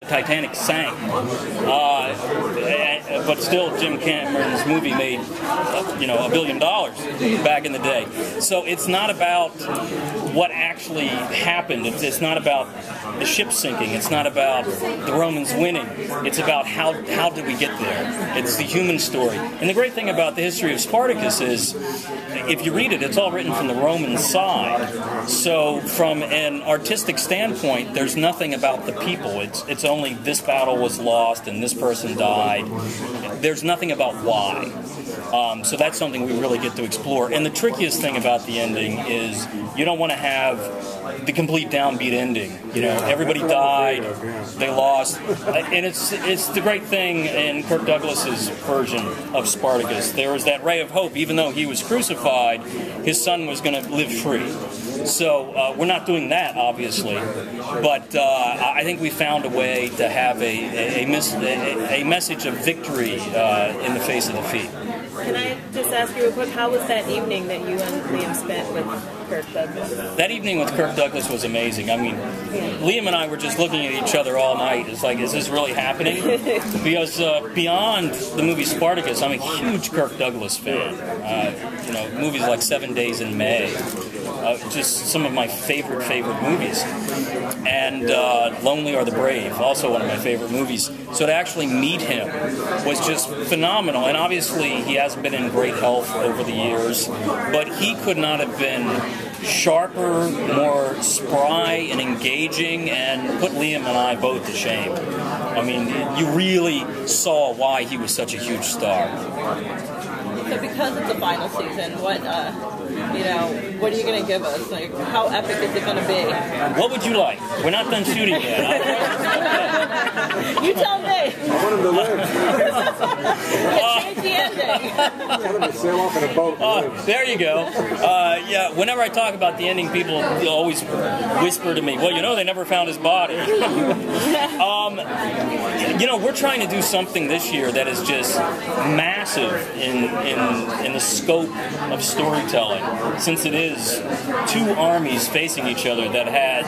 Titanic sank, but still Jim Cameron's movie made, $1 billion back in the day. So it's not about what actually happened. It's not about the ship sinking. It's not about the Romans winning. It's about how did we get there. It's the human story. And the great thing about the history of Spartacus is, if you read it, it's all written from the Roman side. So from an artistic standpoint, there's nothing about the people. It's only this battle was lost and this person died. There's nothing about why. So that's something we really get to explore. And the trickiest thing about the ending is you don't want to have the complete downbeat ending. Everybody died, they lost. And it's the great thing in Kirk Douglas's version of Spartacus. There was that ray of hope. Even though he was crucified, his son was going to live free. So we're not doing that, obviously, but I think we found a way to have a message of victory in the face of defeat. Can I just ask you real quick, how was that evening that you and Liam spent with Kirk Douglas? That evening with Kirk Douglas was amazing. I mean, Liam and I were just looking at each other all night. It's like, is this really happening? Because beyond the movie Spartacus, I'm a huge Kirk Douglas fan. Movies like 7 Days in May, just some of my favorite movies. And Lonely Are the Brave, also one of my favorite movies. So to actually meet him was just phenomenal. And obviously, he hasn't been in great health over the years, but he could not have been sharper, more spry and engaging, and put Liam and I both to shame. I mean, you really saw why he was such a huge star. So because it's the final season, what are you going to give us? Like, how epic is it going to be? What would you like? We're not done shooting yet. You tell me. I want him to live. Change the ending. I want him to sail off in a boat. There you go. Whenever I talk about the ending, people always whisper to me, well, they never found his body. We're trying to do something this year that is just massive in the scope of storytelling, since it is two armies facing each other that had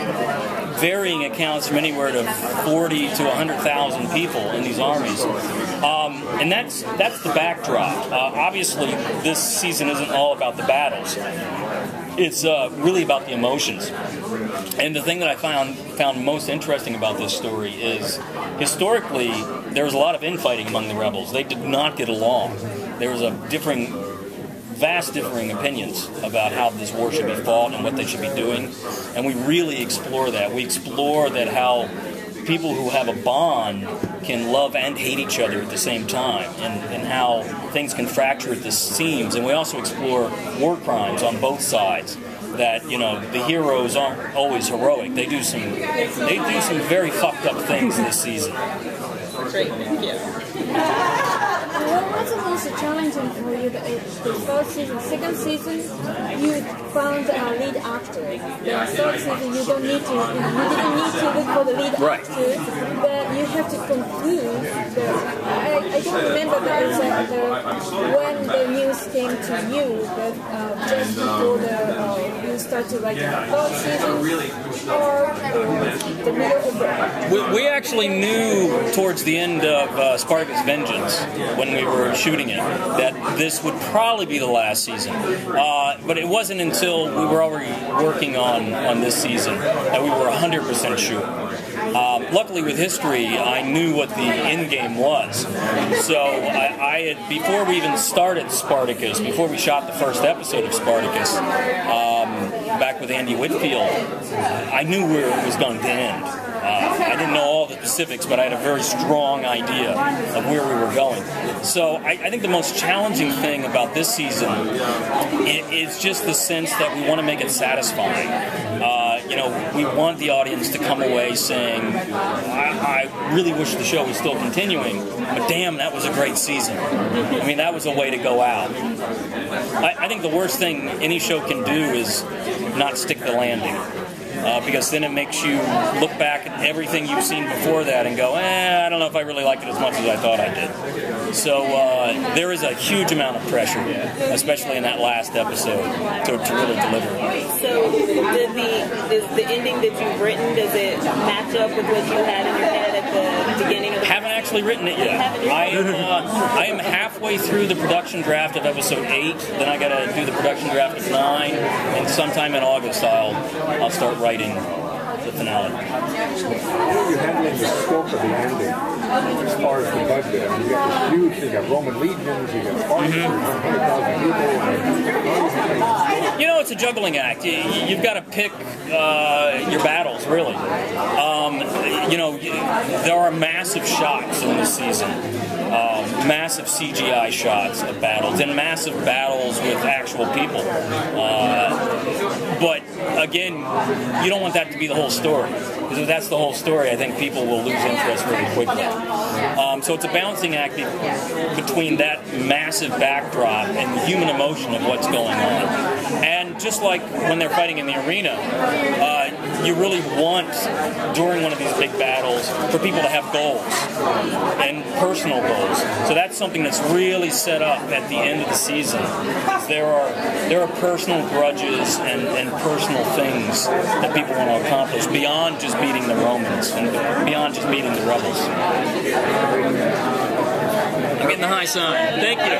varying accounts from anywhere to 40 to 100,000 people in these armies. And that's the backdrop. Obviously, this season isn't all about the battles. It's really about the emotions. And the thing that I found most interesting about this story is, historically, there was a lot of infighting among the rebels. They did not get along. There was vast differing opinions about how this war should be fought and what they should be doing. And we really explore that. We explore that how people who have a bond can love and hate each other at the same time, and how things can fracture at the seams. And we also explore war crimes on both sides. That the heroes aren't always heroic. They do some very fucked up things this season. Great, thank you. What was the most challenging for you? The first season, second season, you found a lead actor. The third season, you didn't need to look for the lead actor, but you have to conclude. I don't remember when the news came to you, but just before you start to write the third season, or the middle of the. We actually knew towards the end of Spartacus Vengeance, when we were shooting it, that this would probably be the last season. But it wasn't until we were already working on this season that we were 100% sure. Luckily, with history, I knew what the end game was. So I had, before we even started Spartacus, before we shot the first episode of Spartacus, back with Andy Whitfield, I knew where it was going to end. I didn't know all the specifics, but I had a very strong idea of where we were going. So I think the most challenging thing about this season is just the sense that we want to make it satisfying. We want the audience to come away saying, I really wish the show was still continuing, but damn, that was a great season. I mean, that was a way to go out. I think the worst thing any show can do is not stick the landing. Because then it makes you look back at everything you've seen before that and go, I don't know if I really liked it as much as I thought I did. So there is a huge amount of pressure, especially in that last episode, to really deliver. So does the ending that you've written, does it match up with what you had in your head at actually written it yet. I am halfway through the production draft of episode 8. Then I got to do the production draft of 9, and sometime in August I'll start writing the finale. How are you handling the scope of the ending as far as the budget? I mean, you got the huge, you got Roman legions, you got Spartacus, 100,000 people. You know, it's a juggling act. You've got to pick your battles, really. You know, there are massive shots in this season. Massive CGI shots of battles and massive battles with actual people. But again, you don't want that to be the whole story. Because if that's the whole story, I think people will lose interest really quickly. So it's a balancing act between that massive backdrop and the human emotion of what's going on. And just like when they're fighting in the arena, you really want, during one of these big battles, for people to have goals and personal goals. So that's something that's really set up at the end of the season. There are personal grudges and personal things that people want to accomplish beyond just beating the Romans and beyond just beating the rebels. I'm getting the high sign. Thank you.